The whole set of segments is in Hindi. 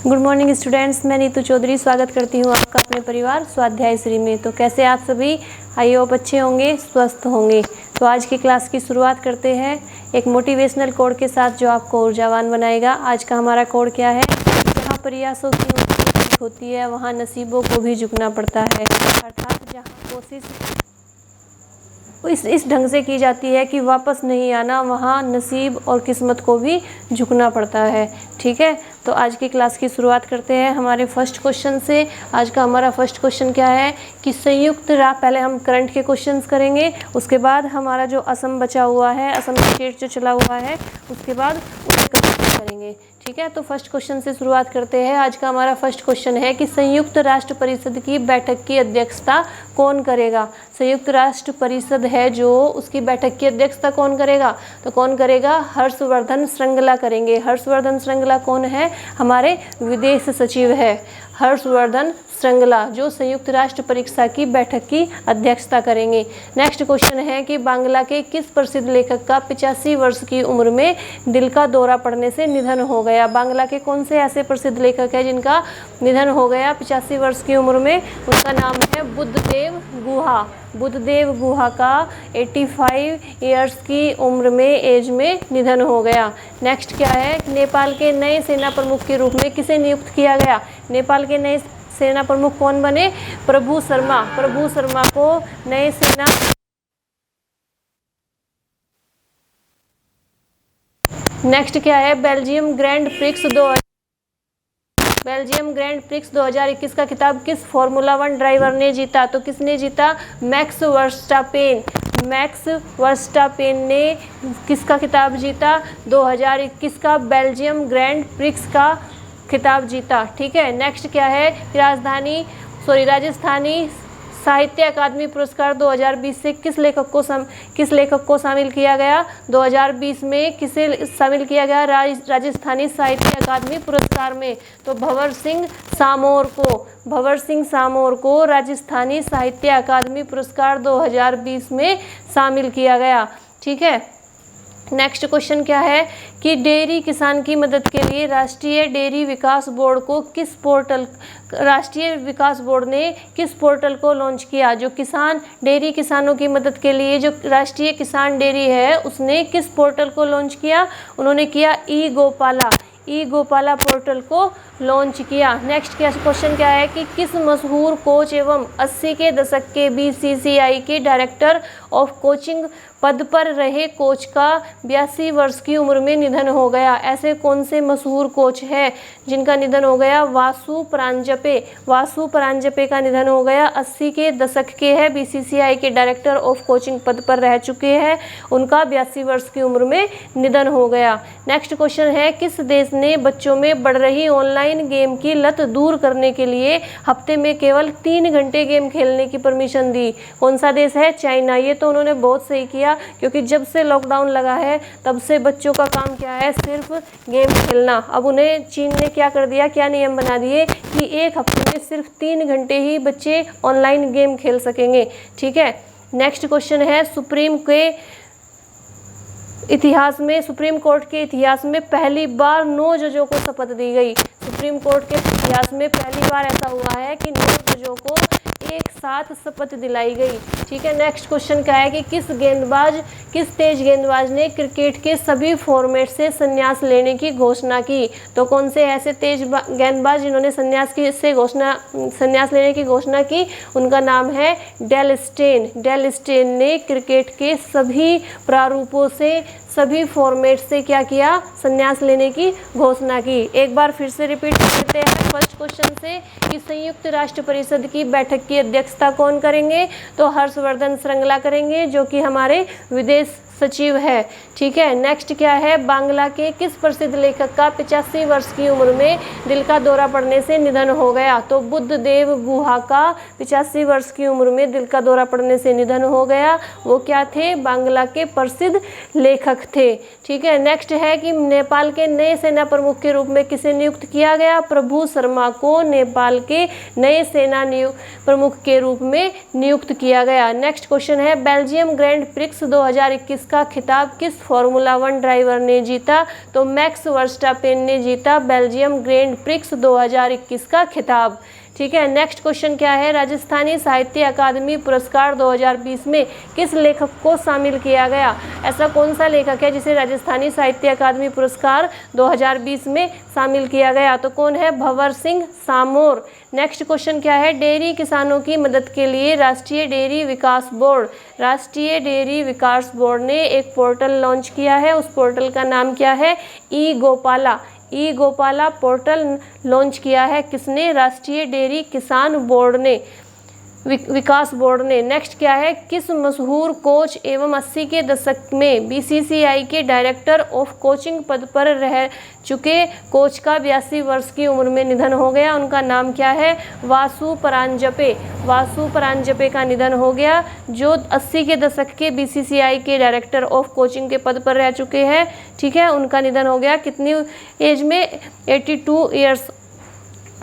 गुड मॉर्निंग स्टूडेंट्स, मैं नीतू चौधरी स्वागत करती हूँ आपका अपने परिवार स्वाध्याय श्री में। तो कैसे आप सभी? आई होप अच्छे होंगे, स्वस्थ होंगे। तो आज की क्लास की शुरुआत करते हैं एक मोटिवेशनल कोड के साथ जो आपको ऊर्जावान बनाएगा। आज का हमारा कोड क्या है? जहाँ प्रयासों की उम्मीद होती है वहाँ नसीबों को भी झुकना पड़ता है। अर्थात जहाँ कोशिश इस ढंग से की जाती है कि वापस नहीं आना, वहाँ नसीब और किस्मत को भी झुकना पड़ता है। ठीक है, तो आज की क्लास की शुरुआत करते हैं हमारे फर्स्ट क्वेश्चन से। आज का हमारा फर्स्ट क्वेश्चन क्या है कि पहले हम करंट के क्वेश्चंस करेंगे, उसके बाद हमारा जो असम बचा हुआ है, असम स्टेट जो चला हुआ है, उसके बाद उसे कंप्लीट करेंगे। ठीक है, तो फर्स्ट क्वेश्चन से शुरुआत करते हैं। आज का हमारा फर्स्ट क्वेश्चन है कि संयुक्त राष्ट्र परिषद की बैठक की अध्यक्षता कौन करेगा? संयुक्त राष्ट्र परिषद है जो, उसकी बैठक की अध्यक्षता कौन करेगा? तो कौन करेगा? हर्षवर्धन श्रृंगला करेंगे। हर्षवर्धन श्रृंगला कौन है? हमारे विदेश सचिव है हर्षवर्धन श्रृंगला, जो संयुक्त राष्ट्र परिषद की बैठक की अध्यक्षता करेंगे। नेक्स्ट क्वेश्चन है कि बांग्ला के किस प्रसिद्ध लेखक का 85 वर्ष की उम्र में दिल का दौरा पड़ने से निधन हो गया? बांग्ला के कौन से ऐसे प्रसिद्ध लेखक हैं जिनका निधन हो गया 85 वर्ष की उम्र में? उनका नाम है बुद्धदेव गुहा। बुद्धदेव गुहा का 85 ईयर्स की उम्र में एज में निधन हो गया। नेक्स्ट क्या है? नेपाल के नए सेना प्रमुख के रूप में किसे नियुक्त किया गया? नेपाल के नए सेना प्रमुख कौन बने? प्रभु शर्मा। प्रभु शर्मा को नए सेना नेक्स्ट क्या है? बेल्जियम ग्रैंड प्रिक्स 2021 का खिताब किस फॉर्मूला 1 ड्राइवर ने जीता? तो किसने जीता? Max Verstappen. मैक्स वर्स्टापेन ने किसका खिताब जीता? 2021 का बेल्जियम ग्रैंड प्रिक्स का खिताब जीता। ठीक है, नेक्स्ट क्या है? राजस्थानी साहित्य अकादमी पुरस्कार 2020 से किस लेखक को शामिल किया गया? 2020 में किसे शामिल किया गया राजस्थानी साहित्य अकादमी पुरस्कार में? तो भंवर सिंह सामोर को राजस्थानी साहित्य अकादमी पुरस्कार 2020 में शामिल किया गया। ठीक है, नेक्स्ट क्वेश्चन क्या है कि डेयरी किसान की मदद के लिए राष्ट्रीय डेयरी विकास बोर्ड ने किस पोर्टल को लॉन्च किया? जो डेयरी किसानों की मदद के लिए जो राष्ट्रीय किसान डेयरी है, उसने किस पोर्टल को लॉन्च किया? उन्होंने किया ई गोपाला पोर्टल को लॉन्च किया। नेक्स्ट क्वेश्चन क्या है कि किस मशहूर कोच एवं 80 के दशक के बीसीसीआई के डायरेक्टर ऑफ कोचिंग पद पर रहे कोच का 82 वर्ष की उम्र में निधन हो गया? ऐसे कौन से मशहूर कोच हैं जिनका निधन हो गया? वासु परांजपे का निधन हो गया। 80 के दशक के हैं, बीसीसीआई के डायरेक्टर ऑफ कोचिंग पद पर रह चुके हैं, उनका 82 वर्ष की उम्र में निधन हो गया। नेक्स्ट क्वेश्चन है किस देश ने बच्चों में बढ़ रही ऑनलाइन गेम की लत दूर करने के लिए हफ्ते में केवल 3 घंटे गेम खेलने की परमिशन दी? कौन सा देश है? चाइना। ये तो उन्होंने बहुत सही किया, क्योंकि जब से लॉकडाउन लगा है तब से बच्चों का काम क्या है? सिर्फ गेम खेलना। अब उन्हें चीन ने क्या कर दिया, क्या नियम बना दिए कि एक हफ्ते में सिर्फ 3 घंटे ही बच्चे ऑनलाइन गेम खेल सकेंगे। ठीक है, नेक्स्ट क्वेश्चन है सुप्रीम कोर्ट के इतिहास में पहली बार 9 जजों को शपथ दी गई। सुप्रीम कोर्ट के इतिहास में पहली बार ऐसा हुआ है कि 9 जजों को एक साथ शपथ दिलाई गई। ठीक है, नेक्स्ट क्वेश्चन क्या है कि किस तेज गेंदबाज ने क्रिकेट के सभी फॉर्मेट से संन्यास लेने की घोषणा की? तो कौन से ऐसे तेज गेंदबाज जिन्होंने संन्यास लेने की घोषणा की? उनका नाम है डेल स्टेन ने क्रिकेट के सभी प्रारूपों से, सभी फॉर्मेट से क्या किया? संन्यास लेने की घोषणा की। एक बार फिर से रिपीट करते हैं फर्स्ट क्वेश्चन से कि संयुक्त राष्ट्र परिषद की बैठक की अध्यक्षता कौन करेंगे? तो हर्षवर्धन श्रृंगला करेंगे, जो कि हमारे विदेश सचिव है। ठीक है, नेक्स्ट क्या है? बांग्ला के किस प्रसिद्ध लेखक का 85 वर्ष की उम्र में दिल का दौरा पड़ने से निधन हो गया? तो बुद्धदेव गुहा का 85 वर्ष की उम्र में दिल का दौरा पड़ने से निधन हो गया। वो क्या थे? बांग्ला के प्रसिद्ध लेखक थे। ठीक है, नेक्स्ट है कि नेपाल के नए सेना प्रमुख के रूप में किसे नियुक्त किया गया? प्रभु शर्मा को नेपाल के नए सेना प्रमुख के रूप में नियुक्त किया गया। नेक्स्ट क्वेश्चन है बेल्जियम ग्रैंड प्रिक्स 2021 का खिताब किस फॉर्मूला 1 ड्राइवर ने जीता? तो मैक्स वर्स्टापेन ने जीता बेल्जियम ग्रैंड प्रिक्स 2021 का खिताब। ठीक है, नेक्स्ट क्वेश्चन क्या है? राजस्थानी साहित्य अकादमी पुरस्कार 2020 में किस लेखक को शामिल किया गया? ऐसा कौन सा लेखक है जिसे राजस्थानी साहित्य अकादमी पुरस्कार 2020 में शामिल किया गया? तो कौन है? भंवर सिंह सामोर। नेक्स्ट क्वेश्चन क्या है? डेयरी किसानों की मदद के लिए राष्ट्रीय डेयरी विकास बोर्ड ने एक पोर्टल लॉन्च किया है। उस पोर्टल का नाम क्या है? ई गोपाला पोर्टल लॉन्च किया है किसने? राष्ट्रीय डेयरी किसान बोर्ड ने, विकास बोर्ड ने। नेक्स्ट क्या है? किस मशहूर कोच एवं 80 के दशक में बीसीसीआई के डायरेक्टर ऑफ कोचिंग पद पर रह चुके कोच का 82 वर्ष की उम्र में निधन हो गया? उनका नाम क्या है? वासु परांजपे का निधन हो गया, जो 80 के दशक के बीसीसीआई के डायरेक्टर ऑफ कोचिंग के पद पर रह चुके हैं। ठीक है, उनका निधन हो गया कितनी एज में? 82 ईयर्स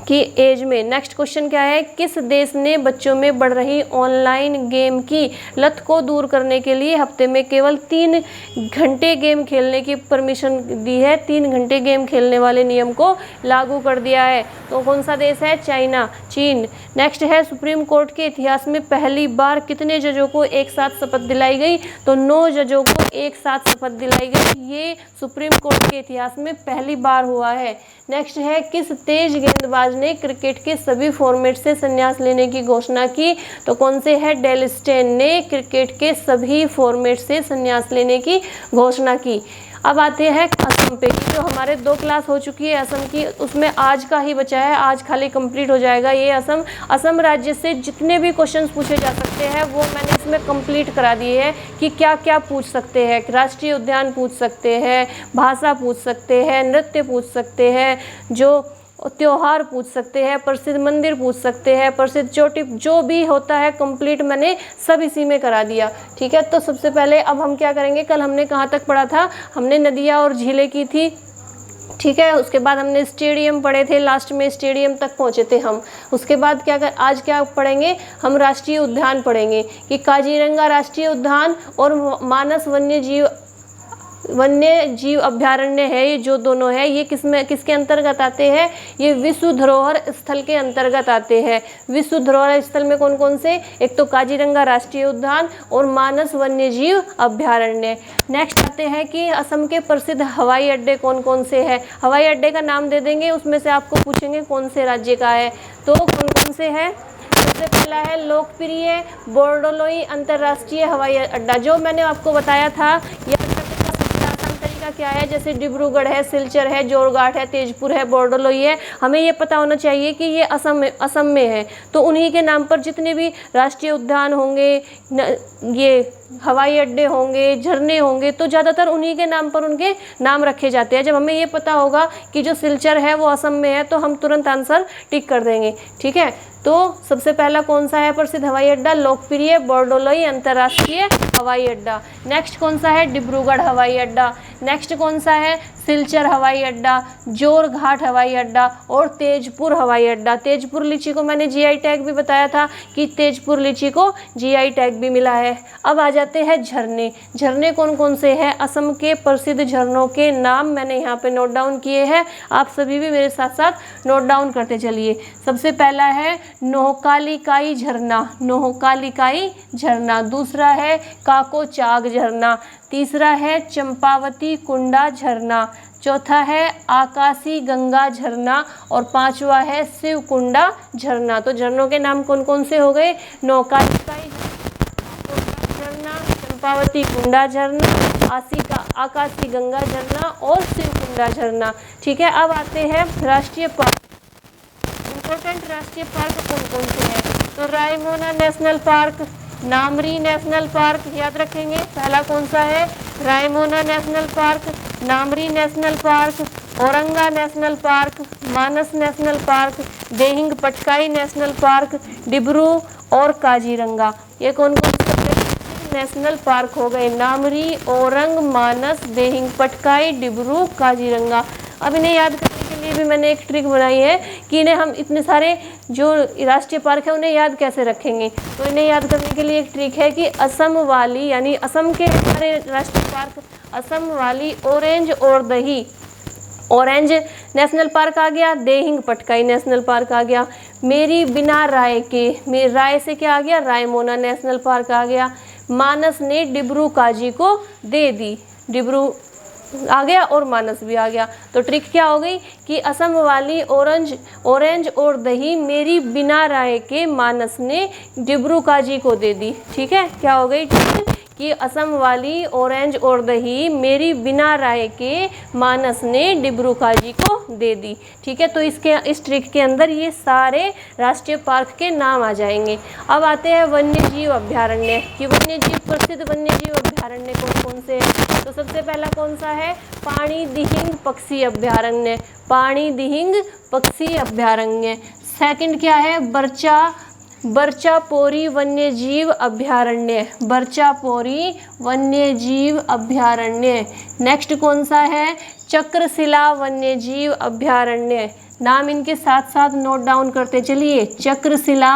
की एज में। नेक्स्ट क्वेश्चन क्या है? किस देश ने बच्चों में बढ़ रही ऑनलाइन गेम की लत को दूर करने के लिए हफ्ते में केवल 3 घंटे गेम खेलने की परमिशन दी है? 3 घंटे गेम खेलने वाले नियम को लागू कर दिया है। तो कौन सा देश है? चीन। नेक्स्ट है, सुप्रीम कोर्ट के इतिहास में पहली बार कितने जजों को एक साथ शपथ दिलाई गई? तो 9 जजों को एक साथ शपथ दिलाई गई। ये सुप्रीम कोर्ट के इतिहास में पहली बार हुआ है। नेक्स्ट है, किस तेज गेंदबाज ने क्रिकेट के सभी फॉर्मेट से संन्यास लेने की घोषणा की? तो कौन से है? डेल स्टेन ने क्रिकेट के सभी फॉर्मेट से संन्यास लेने की घोषणा की। अब आते हैं असम पे, जो हमारे 2 क्लास हो चुकी है असम की, उसमें आज का ही बचा है, आज खाली कंप्लीट हो जाएगा ये असम राज्य से जितने भी क्वेश्चंस पूछे जा सकते हैं वो मैंने इसमें कंप्लीट करा दिए हैं कि क्या क्या पूछ सकते हैं। राष्ट्रीय उद्यान पूछ सकते हैं, भाषा पूछ सकते हैं, नृत्य पूछ सकते हैं, जो त्योहार पूछ सकते हैं, प्रसिद्ध मंदिर पूछ सकते हैं, प्रसिद्ध चोटी, जो भी होता है कंप्लीट मैंने सब इसी में करा दिया। ठीक है, तो सबसे पहले अब हम क्या करेंगे? कल हमने कहाँ तक पढ़ा था? हमने नदियाँ और झीलें की थी। ठीक है, उसके बाद हमने स्टेडियम पढ़े थे, लास्ट में स्टेडियम तक पहुँचे थे हम। उसके बाद आज क्या पढ़ेंगे? हम राष्ट्रीय उद्यान पढ़ेंगे कि काजीरंगा राष्ट्रीय उद्यान और मानस वन्य जीव अभ्यारण्य है, ये जो दोनों है ये किसके अंतर्गत आते हैं? ये विश्व धरोहर स्थल के अंतर्गत आते हैं। विश्व धरोहर स्थल में कौन कौन से? एक तो काजीरंगा राष्ट्रीय उद्यान और मानस वन्य जीव अभ्यारण्य। नेक्स्ट आते हैं कि असम के प्रसिद्ध हवाई अड्डे कौन कौन से हैं? हवाई अड्डे का नाम दे देंगे, उसमें से आपको पूछेंगे कौन से राज्य का है, तो कौन कौन से हैं? सबसे पहला है लोकप्रिय बोर्डोलोई अंतर्राष्ट्रीय हवाई अड्डा, जो मैंने आपको बताया था। का क्या है? जैसे डिब्रूगढ़ है, सिलचर है, जोरघाट है, तेजपुर है, बोर्डोलोई है। हमें ये पता होना चाहिए कि ये असम में है, तो उन्हीं के नाम पर जितने भी राष्ट्रीय उद्यान होंगे, ये हवाई अड्डे होंगे, झरने होंगे, तो ज़्यादातर उन्हीं के नाम पर उनके नाम रखे जाते हैं। जब हमें ये पता होगा कि जो सिलचर है वो असम में है तो हम तुरंत आंसर टिक कर देंगे। ठीक है, तो सबसे पहला कौन सा है प्रसिद्ध हवाई अड्डा? लोकप्रिय बोर्डोलोई अंतर्राष्ट्रीय हवाई अड्डा। नेक्स्ट कौन सा है? डिब्रूगढ़ हवाई अड्डा। नेक्स्ट कौन सा है? सिलचर हवाई अड्डा, जोरघाट हवाई अड्डा और तेजपुर हवाई अड्डा। तेजपुर लीची को मैंने जीआई टैग भी बताया था कि तेजपुर लीची को जीआई टैग भी मिला है। अब आ जाते हैं झरने। झरने कौन कौन से हैं? असम के प्रसिद्ध झरनों के नाम मैंने यहाँ पे नोट डाउन किए हैं, आप सभी भी मेरे साथ साथ नोट डाउन करते चलिए। सबसे पहला है नोहकालिकाई झरना, नोहकालिकाई झरना। दूसरा है काकोचाग झरना। तीसरा है चंपावती कुंडा झरना। चौथा है आकाशी गंगा झरना और पांचवा है शिवकुंडा झरना। तो झरनों के नाम कौन कौन से हो गए? नोहकालिकाई झरना, चंपावती कुंडा झरना, आकाशी गंगा झरना और शिवकुंडा झरना। ठीक है, अब आते हैं राष्ट्रीय पार्क। इम्पोर्टेंट राष्ट्रीय पार्क कौन कौन से हैं? तो Raimona national park, Nameri national park, याद रखेंगे। पहला कौन सा है? Raimona national park, Nameri national park, Orang national park, Manas national park, Dehing Patkai national park, Dibru और काजीरंगा। ये कौन कौन से नेशनल पार्क हो गए? नामरी, औरंग, मानस, देहिंग पटकाई, डिब्रू, काजीरंगा। अब इन्हें याद करने के लिए भी मैंने एक ट्रिक बनाई है कि इन्हें हम इतने सारे जो राष्ट्रीय पार्क है उन्हें याद कैसे रखेंगे। तो इन्हें याद करने के लिए एक ट्रिक है कि असम वाली, यानी असम के सारे राष्ट्रीय पार्क, असम वाली, ऑरेंज और दही, ऑरेंज नेशनल पार्क आ गया, देहिंग पटकाई नेशनल पार्क आ गया, मेरी बिना राय के, मेरी राय से क्या आ गया, रायमोना नेशनल पार्क आ गया, मानस ने डिब्रू काजी को दे दी, डिब्रू आ गया और मानस भी आ गया। तो ट्रिक क्या हो गई कि असम वाली, ऑरेंज और दही, मेरी बिना राय के मानस ने डिब्रू काजी को दे दी। ठीक है, क्या हो गई ट्रिक कि असम वाली, ऑरेंज और दही, मेरी बिना राय के मानस ने डिब्रू काजी को दे दी। ठीक है, तो इस ट्रिक के अंदर ये सारे राष्ट्रीय पार्क के नाम आ जाएंगे। अब आते हैं वन्य जीव अभ्यारण्य कि वन्य जीव, प्रसिद्ध वन्य जीव अभ्यारण्य कौन कौन से हैं। तो सबसे पहला कौन सा है, पाणी दिहिंग पक्षी अभ्यारण्य, पाणी दिहिंग पक्षी अभ्यारण्य। सेकंड क्या है, बरचापोरी वन्य जीव अभ्यारण्य, बरचापोरी वन्य जीव अभ्यारण्य। नेक्स्ट कौन सा है, चक्रशिला वन्य जीव अभ्यारण्य। नाम इनके साथ साथ नोट डाउन करते चलिए, चक्रशिला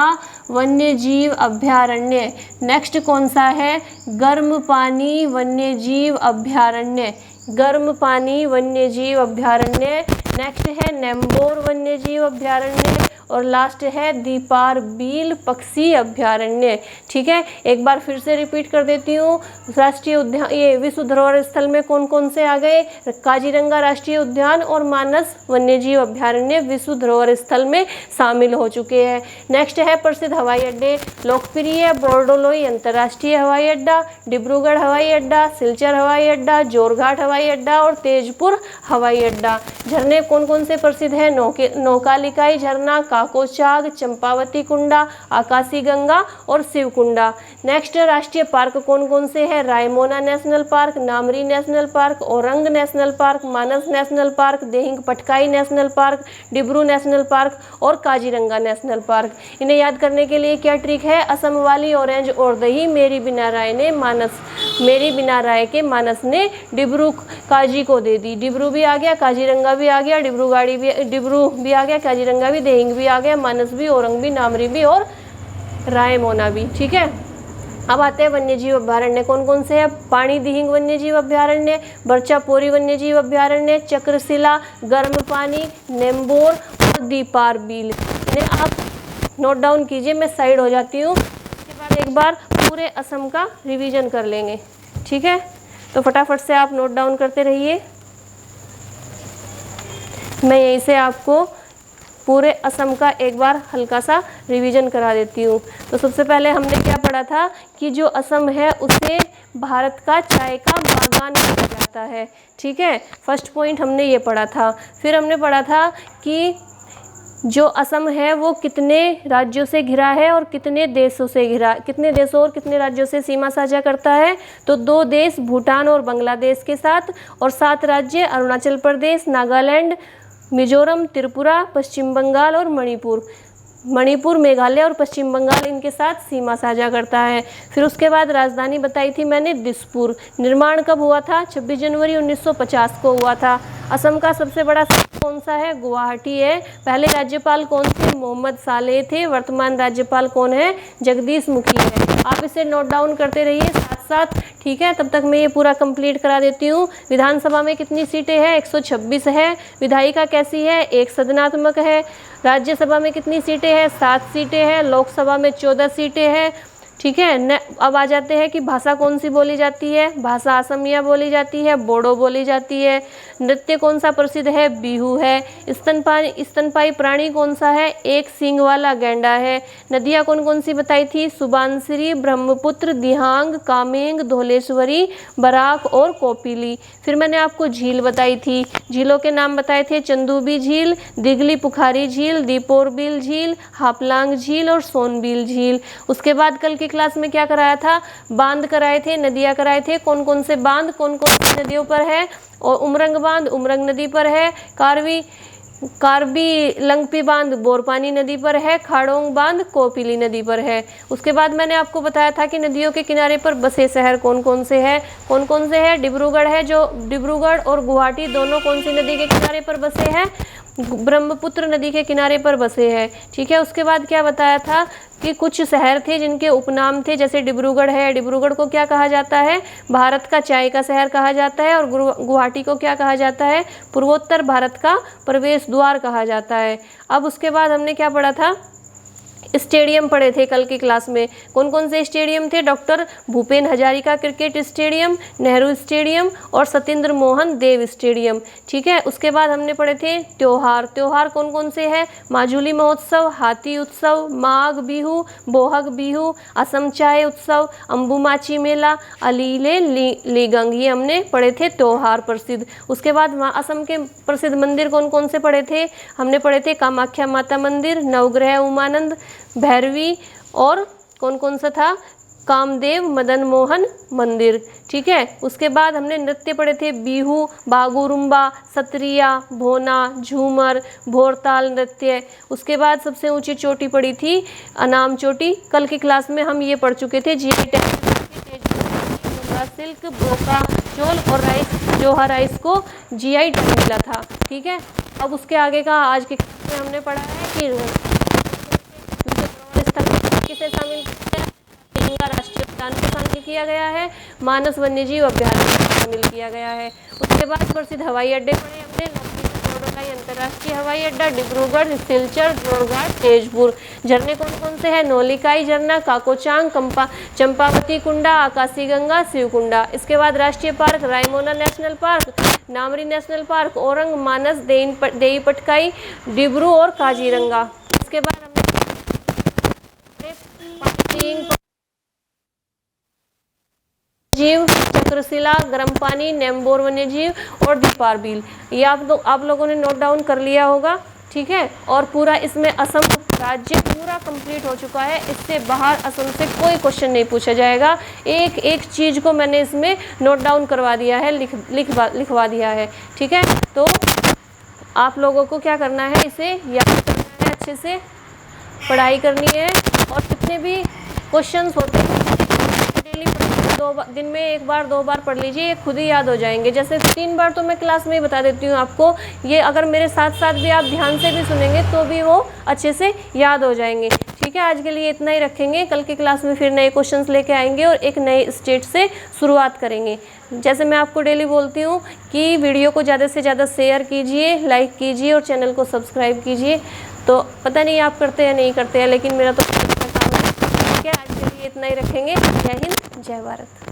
वन्य जीव अभ्यारण्य। नेक्स्ट कौन सा है, गर्म पानी वन्य जीव अभ्यारण्य, गर्म पानी वन्य जीव अभ्यारण्य। नेक्स्ट है नेम्बोर वन्य जीव अभ्यारण्य और लास्ट है दीपारबील पक्षी अभ्यारण्य। ठीक है, एक बार फिर से रिपीट कर देती हूँ। राष्ट्रीय उद्यान, ये विश्व धरोहर स्थल में कौन कौन से आ गए, काजीरंगा राष्ट्रीय उद्यान और मानस वन्यजीव अभ्यारण्य विश्व धरोहर स्थल में शामिल हो चुके हैं। नेक्स्ट है प्रसिद्ध हवाई अड्डे, लोकप्रिय बोर्डोलोई अंतर्राष्ट्रीय हवाई अड्डा, डिब्रूगढ़ हवाई अड्डा, सिलचर हवाई अड्डा, जोरघाट हवाई अड्डा और तेजपुर हवाई अड्डा। झरने कौन कौन से प्रसिद्ध हैं, नौकालिकाई झरना, काकोचाग, चंपावती कुंडा, आकाशी गंगा और शिवकुंडा। नेक्स्ट राष्ट्रीय पार्क कौन कौन से हैं, Raimona national park, Nameri national park, Orang national park, Manas national park, Dehing Patkai national park, Dibru national park और काजीरंगा नेशनल पार्क। इन्हें याद करने के लिए क्या ट्रिक है, असम वाली, ऑरेंज और दही, मेरी बिना राय ने मानस, मेरी बिना राय के मानस ने डिब्रू काजी को दे दी। डिब्रू भी आ गया, काजीरंगा भी आ गया, डिब्रू भी आ गया, काजीरंगा भी, देहिंग भी आ गया, मानस भी, औरंग भी, नामरी भी और रायमोना भी। ठीक है, अब आते हैं वन्यजीव अभ्यारण्य कौन कौन से हैं, पाणी दिहिंग वन्यजीव अभ्यारण्य, बरचापोरी वन्यजीव अभ्यारण्य, चक्रशिला, गर्म पानी, नेम्बोर और दीपारबील। इन्हें आप नोट डाउन कीजिए, मैं साइड हो जाती हूँ। उसके बाद एक बार पूरे असम का रिवीजन कर लेंगे। ठीक है, तो फटाफट से आप नोट डाउन करते रहिए, मैं यहीं से आपको पूरे असम का एक बार हल्का सा रिवीजन करा देती हूँ। तो सबसे पहले हमने क्या पढ़ा था कि जो असम है उसे भारत का चाय का बागान कहा जाता है। ठीक है, फर्स्ट पॉइंट हमने ये पढ़ा था। फिर हमने पढ़ा था कि जो असम है वो कितने राज्यों से घिरा है और कितने देशों से घिरा, कितने देशों और कितने राज्यों से सीमा साझा करता है। तो 2 देश भूटान और बांग्लादेश के साथ, और 7 राज्य अरुणाचल प्रदेश, नागालैंड, मिजोरम, त्रिपुरा, पश्चिम बंगाल और मणिपुर, मेघालय और पश्चिम बंगाल इनके साथ सीमा साझा करता है। फिर उसके बाद राजधानी बताई थी मैंने दिसपुर। निर्माण कब हुआ था, 26 जनवरी 1950 को हुआ था। असम का सबसे बड़ा शहर कौन सा है, गुवाहाटी है। पहले राज्यपाल कौन थे, मोहम्मद सालेह थे। वर्तमान राज्यपाल कौन है, जगदीश मुखी है। आप इसे नोट डाउन करते रहिए साथ साथ। ठीक है, तब तक मैं ये पूरा कंप्लीट करा देती हूँ। विधानसभा में कितनी सीटें हैं, 126 है। विधायिका कैसी है, 1 सदनात्मक है। राज्यसभा में कितनी सीटें हैं, 7 सीटें हैं। लोकसभा में 14 सीटें हैं। ठीक है, अब आ जाते हैं कि भाषा कौन सी बोली जाती है। भाषा असमिया बोली जाती है, बोडो बोली जाती है। नृत्य कौन सा प्रसिद्ध है, बिहू है। स्तनपायी प्राणी कौन सा है, 1 सींग वाला गैंडा है। नदियाँ कौन कौन सी बताई थी, सुबानसिरी, ब्रह्मपुत्र, दिहांग, कामेंग, धौलेश्वरी, बराक और कोपिली। फिर मैंने आपको झील बताई थी, झीलों के नाम बताए थे, चंदूबी झील, दिगली पुखारी झील, दीपोरबिल झील, हापलांग झील और सोनबिल झील। उसके बाद कल क्लास में क्या कराया था, बांध कराए थे, नदियाँ कराए थे। कौन कौन से बांध कौन कौन सी नदियों पर है, और उमरंग बांध उमरंग नदी पर है, कार्बी लंगपी बांध बोरपानी नदी पर है, खाड़ोंग बांध कोपिली नदी पर है। उसके बाद मैंने आपको बताया था कि नदियों के किनारे पर बसे शहर कौन कौन से हैं। डिब्रूगढ़ है, जो डिब्रूगढ़ और गुवाहाटी दोनों कौन सी नदी के किनारे पर बसे हैं, ब्रह्मपुत्र नदी के किनारे पर बसे हैं। ठीक है, उसके बाद क्या बताया था कि कुछ शहर थे जिनके उपनाम थे, जैसे डिब्रूगढ़ है, डिब्रूगढ़ को क्या कहा जाता है, भारत का चाय का शहर कहा जाता है, और गुवाहाटी को क्या कहा जाता है, पूर्वोत्तर भारत का प्रवेश द्वार कहा जाता है। अब उसके बाद हमने क्या पढ़ा था, स्टेडियम पढ़े थे कल की क्लास में। कौन कौन से स्टेडियम थे, doctor Bhupen Hazarika cricket stadium, Nehru stadium और सत्येंद्र मोहन देव स्टेडियम। ठीक है, उसके बाद हमने पढ़े थे त्योहार। त्योहार कौन कौन से हैं, माजुली महोत्सव, हाथी उत्सव, माघ बिहू, बोहग बिहू, असम चाय उत्सव, अम्बुमाची मेला, अलीले लीगंग, ये हमने पढ़े थे त्योहार प्रसिद्ध। उसके बाद वहाँ असम के प्रसिद्ध मंदिर कौन कौन से पढ़े थे, हमने पढ़े थे कामाख्या माता मंदिर, नवग्रह उमानंद, भैरवी, और कौन कौन सा था, कामदेव मदन मोहन मंदिर। ठीक है, उसके बाद हमने नृत्य पढ़े थे बिहू, बागुरुम्बा, सत्रिया, भोना, झूमर, भोरताल नृत्य। उसके बाद सबसे ऊंची चोटी पड़ी थी अनाम चोटी। कल की क्लास में हम ये पढ़ चुके थे, जीआई टैग सिल्क, बोका चोल और राइस, जोहा राइस को जीआई टैग मिला था। ठीक है, अब उसके आगे का आज के क्लास में हमने पढ़ा है कि किसे शामिल किया, राष्ट्रीय उद्यान को शामिल किया गया है, मानस वन्यजीव अभ्यारण्य को शामिल किया गया है। उसके बाद प्रसिद्ध हवाई अड्डे पढ़े हमने, नौकाई अंतर्राष्ट्रीय हवाई अड्डा, डिब्रूगढ़, सिलचर, जोरघाट, तेजपुर। झरने कौन कौन से हैं, नौलिकाई झरना, काकोचांग, चंपावती कुंडा, आकाशी गंगा, शिवकुंडा। इसके बाद राष्ट्रीय park, Raimona national park, Nameri national park, Orang, Manas, देई पटकाई, डिब्रू और काजीरंगा। इसके बाद हमने जीव, चक्रशिला, गर्म पानी, नेम्बोर वन्यजीव और दीपारबील, ये आप लोगों ने नोट डाउन कर लिया होगा। ठीक है, और पूरा इसमें असम राज्य पूरा कंप्लीट हो चुका है। इससे बाहर असम से कोई क्वेश्चन नहीं पूछा जाएगा। एक एक चीज़ को मैंने इसमें नोट डाउन करवा दिया है, लिखवा दिया है। ठीक है, तो आप लोगों को क्या करना है, इसे याद करना है, अच्छे से पढ़ाई करनी है, और जितने भी क्वेश्चंस होते हैं डेली दिन में एक बार 2 बार पढ़ लीजिए, ये खुद ही याद हो जाएंगे। जैसे 3 बार तो मैं क्लास में ही बता देती हूँ आपको, ये अगर मेरे साथ साथ भी आप ध्यान से भी सुनेंगे तो भी वो अच्छे से याद हो जाएंगे। ठीक है, आज के लिए इतना ही रखेंगे। कल की क्लास में फिर नए क्वेश्चंस लेके आएंगे और एक नए स्टेट से शुरुआत करेंगे। जैसे मैं आपको डेली बोलती हूँ कि वीडियो को ज़्यादा से ज़्यादा शेयर कीजिए, लाइक कीजिए और चैनल को सब्सक्राइब कीजिए। तो पता नहीं आप करते हैं नहीं करते हैं, लेकिन मेरा तो काम है। ठीक है, आज के लिए इतना ही रखेंगे। जय हिंद, जय भारत।